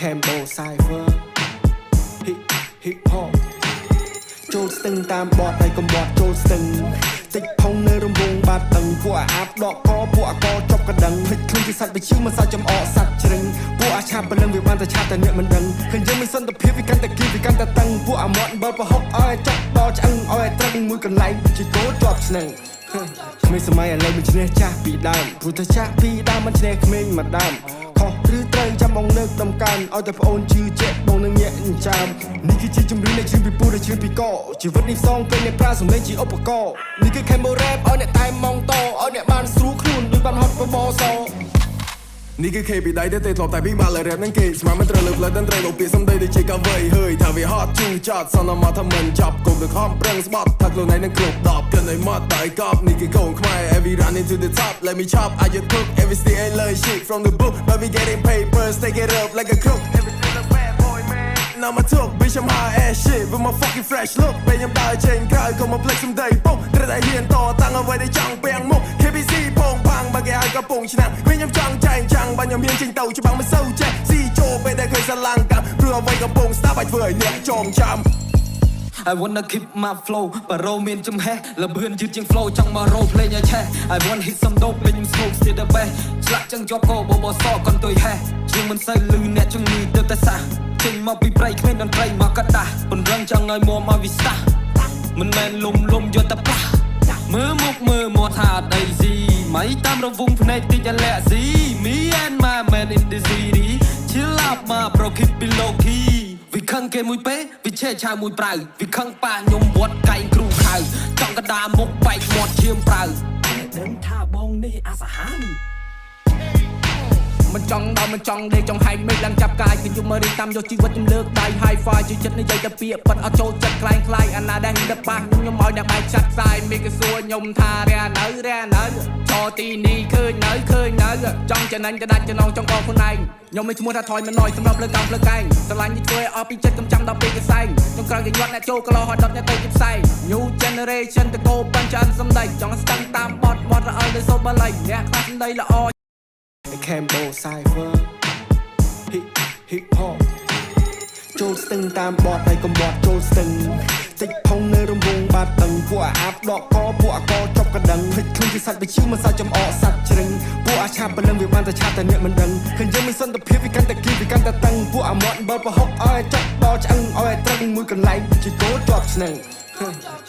Cambo Cypher Hip Hop ចូលស្ទឹងតាមបទហើយកំបត់ចូលស្ទឹងតិចផុងនៅរំវងបាត់តឹងពួកអាបដកកពួកអកចប់កណ្ដឹងភ្លេចខ្លួនជាសាច់វិជ្ជាមិនសាច់ចំអកសាច់ជ្រឹងពួកអាឆាប់ពលឹងវាបានតែឆាប់តែអ្នកមិនដឹងឃើញយើងមានសន្តិភាពវាកាន់តែគីវាកាន់តែតឹងពួកអាមាត់បើប្រហុកឲ្យចប់ដល់ឆ្អឹងឲ្យត្រឹងមួយកន្លែងជាគោជាប់ស្នឹងក្មេងសម័យឥឡូវមិនឈ្នះចាស់ពីដើមព្រោះតែចាស់ពីដើមមិនឈ្នះក្មេងមកដើមខុសឬត្រូវចាំបងលើកដំកើងឲ្យតែប្អូនជឿជាក់បងនឹងញាក់ចាំនេះគឺជាជំរឿននៃជ្រឿនពីពូដែលជ្រឿនពីកជីវិតនេះសងពេលអ្នកប្រាសម្លេងជាឧបករណ៍នេះគឺ Cambo Rap ឲ្យអ្នកតែម៉ងតឲ្យអ្នកបានស្រួលខ្លួនដូចបានហត់បបសនេះគឺ KB ដៃដែលទេធ្លាប់តែពីមកលើ rap នឹងគេស្មានមិនត្រូវលើកលើតន្ត្រីលោកពាក្យសំដីដូចជាកាវៃហើយថាវាហត់ជូរចត់សន្មតថាមិនចាប់គុំទៅខំប្រឹងស្បត់ថាខ្លួនឯងនឹងគ្រប់10កាន់តែមកតែកប់នេះគឺកូនខ្មែរ every run into the top let me chop I just cook every stay and learn shit from the book but we getting papers take it up like a crook everything a bad boy man now my talk bitch I'm high ass shit with my fucking fresh look ពេលខ្ញុំដើរចេញក្រៅក៏មក flex សំដីពុកត្រូវតែហ៊ានតតាំងអ្វីដែលចង់ពាំងមុខ KBC ពងផាំងបើគេឲ្យកំពុងឆ្នាំវិញខ្ញុំចង់ចែងចាំងបើខ្ញុំហ៊ានចេញទៅច្បាំងមិនសូវចេះស៊ីចូលពេលដែលឃើញស្រឡាំងកាព្រោះអ្វីកំពុងស្ដាប់ឲ្យធ្វើឲ្យអ្នកចងចាំI wanna keep my flow បរោមានចំហេះលបឿនយឺតជាង flow ចង់មករោភ្លេងឲ្យឆេះ I want hit some dope ពេលខ្ញុំ smoke still the best ឆ្លាក់ចឹងជាប់កោបបសកន្ទុយហេះជាងមិនសូវលឺអ្នកជំងឺទៅតែសះចេញមកពីព្រៃគ្មានតន្ត្រីមកកដាស់ពន្រឹងចង់ឲ្យមួមកវិសាមិនមែនលំយកតែប៉ះមើលមុខមើលមកថាអត់អីស៊ីមិនតាមរវងភ្នែកតិចអាឡែស៊ី Me and my man in the city chill out my bro keep it low key វាខឹងគេមួយពេវាឆេឆាវមួយប្រៅវាខឹងប៉ាខ្ញុំវត្តកែងគ្រូខៅចង់កដាមុខបែកមាត់ឈាមប្រៅដឹងថាបងនេះអាសាហានមិនចង់ដល់មិនចង់ដេកចង់ហែកមេឃឡើងចាប់កាយគឺយកមករៀបតាមយកជីវិតខ្ញុំលើកដៃ high five ជួយចិត្តនិយាយតែពាក្យប៉ិតអត់ចូលចិត្តខ្លាំងខ្លាយអាណាដែលដឹកប៉ះខ្ញុំឲ្យអ្នកបែកចាត់ខ្សែមេឃសួរខ្ញុំថារះនៅចោទីនេះឃើញនៅចង់ចំណេញទៅដាច់ចំណងចង់កខ្លួនឯងខ្ញុំមានឈ្មោះថាថយមិនណយសម្រាប់លើកកំភ្លើកែងស្រឡាញ់នេះធ្វើឲ្យអស់ពីចិត្តកំចាំដល់ពេលកសែងខ្ញុំក្រោយគេញាត់អ្នកចូលកលោហត់ដុតអ្នកទៅជាផ្សែង New generation តកោបញ្ចានសំដីចង់ស្ទឹងតាមបត់រអិលទៅសូបលៃអ្នកខ្លះសំដីល្អ Cambo Cypher Hip Hop ចូលស្ទឹងតាមបទហើយកំបត់ចូលស្ទឹងតិចផុងនៅរំវងបាត់តឹងពួកអាបដកកពួកអកចប់កណ្ដឹងភ្លេចខ្លួនជាសាច់វិជ្ជាមិនសាច់ចំអកសាច់ជ្រឹងពួកអាឆាប់ពលឹងវាបានតែឆាប់តែអ្នកមិនដឹងឃើញយើងមានសន្តិភាពវាកាន់តែគីវាកាន់តែតឹងពួកអាមាត់បើប្រហុកឲ្យចប់ដល់ឆ្អឹងឲ្យត្រឹងមួយកន្លែងជាគោជាប់ស្នឹង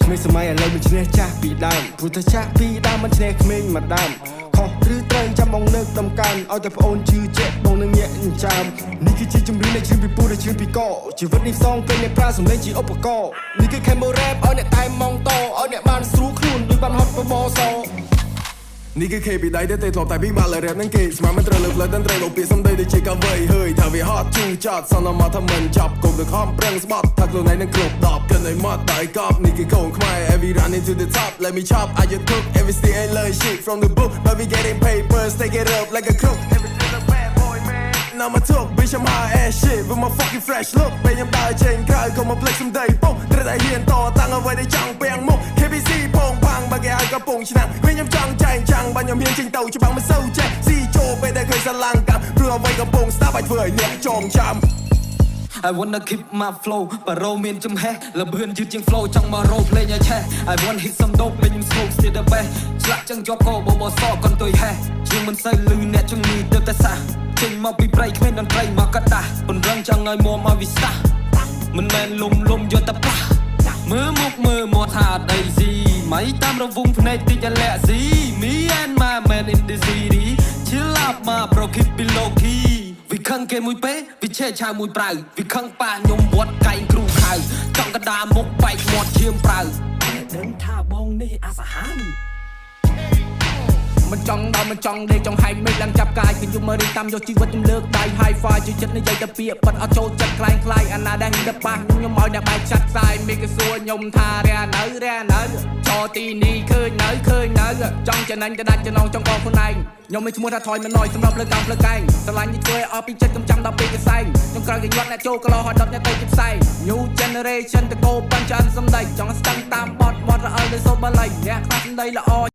ក្មេងសម័យឥឡូវមិនឈ្នះចាស់ពីដើមព្រោះតែចាស់ពីដើមមិនឈ្នះក្មេងមកដើមខុសឬត្រូវចាំបងលើកដំកើងឲ្យតែប្អូនជឿជាក់បងនឹងញាក់ចាំនេះគឺជាជំរឿននៃជ្រឿនពីពូដែលជ្រឿនពីកជីវិតនេះសងពេលអ្នកប្រាសម្លេងជាឧបករណ៍នេះគឺ Cambo Rap ឲ្យអ្នកតែម៉ងតឲ្យអ្នកបានស្រួលខ្លួនដូចបានហត់បបសនេះគឺ KB ដៃដែលទេធ្លាប់តែពីមកលើ rap នឹងគេស្មានមិនត្រូវលើកលើតន្ត្រីលោកពាក្យសំដីដូចជាកាវៃហើយថាវាហត់ជូរចត់សន្មតថាមិនចាប់គុំទៅខំប្រឹងស្បត់ថាខ្លួនឯងនឹងគ្រប់10កាន់តែមកតែកប់នេះគឺកូនខ្មែរ every run into the top let me chop I just cook every stay and learn shit from the book but we getting papers take it up like a crook everything a bad boy man now my talk bitch I'm high ass shit with my fucking fresh look ពេលខ្ញុំដើរចេញក្រៅក៏មក flex សំដីពុកត្រូវតែហ៊ានតតាំងអ្វីដែលចង់ពាំងមុខ KBC ពងផាំងបើគេឲ្យកំពុងឆ្នាំវិញខ្ញុំចង់ចែងចាំងបើខ្ញុំហ៊ានចេញទៅច្បាំងមិនសូវចេះស៊ីចូលពេលដែលឃើញស្រឡាំងកាព្រោះអ្វីកំពុងស្ដាប់ឲ្យធ្វើឲ្យអ្នកចងចាំ I wanna keep my flow បរោមានចំហេះលបឿនយឺតជាង flow ចង់មករោភ្លេងឲ្យឆេះ I want hit some dope ពេលខ្ញុំ smoke still the best ឆ្លាក់ចឹងជាប់កោបបសកន្ទុយហេះជាងមិនសូវលឺអ្នកជំងឺទៅតែសះចេញមកពីព្រៃគ្មានតន្ត្រីមកកដាស់ពន្រឹងចង់ឲ្យមួមកវិសាមិនមែនលំយកតែប៉ះមើលមុខមើលមកថាអត់អីស៊ីមិនតាមរវងភ្នែកតិចអាឡែស៊ី Me and my man in the city chill out my bro keep it low key វាខឹងគេមួយពេវាឆេឆាវមួយប្រៅវាខឹងប៉ាខ្ញុំវត្តកែងគ្រូខៅចង់កដាមុខបែកមាត់ឈាមប្រៅដឹងថាបងនេះអាសាហានមិនចង់ដល់មិនចង់ដេកចង់ហែកមេឃឡើងចាប់កាយគឺយកមករៀបតាមយកជីវិតខ្ញុំលើកដៃ high five ជួយចិត្តនិយាយតែពាក្យប៉ិតអត់ចូលចិត្តខ្លាំងខ្លាយអាណាដែលដឹកប៉ះខ្ញុំឲ្យអ្នកបែកចាត់ខ្សែមេឃសួរខ្ញុំថារះនៅចោទីនេះឃើញនៅចង់ចំណេញទៅដាច់ចំណងចង់កខ្លួនឯងខ្ញុំមានឈ្មោះថាថយមិនណយសម្រាប់លើកកំភ្លើកែងស្រឡាញ់នេះធ្វើឲ្យអស់ពីចិត្តកំចាំដល់ពេលកសែងខ្ញុំក្រោយគេញាត់អ្នកចូលកលោហត់ដុតអ្នកទៅជាផ្សែង New generation តកោបញ្ចានសំដីចង់ស្ទឹងតាមបត់រអិលទៅសូបលៃអ្នកខ្លះសំដីល្អ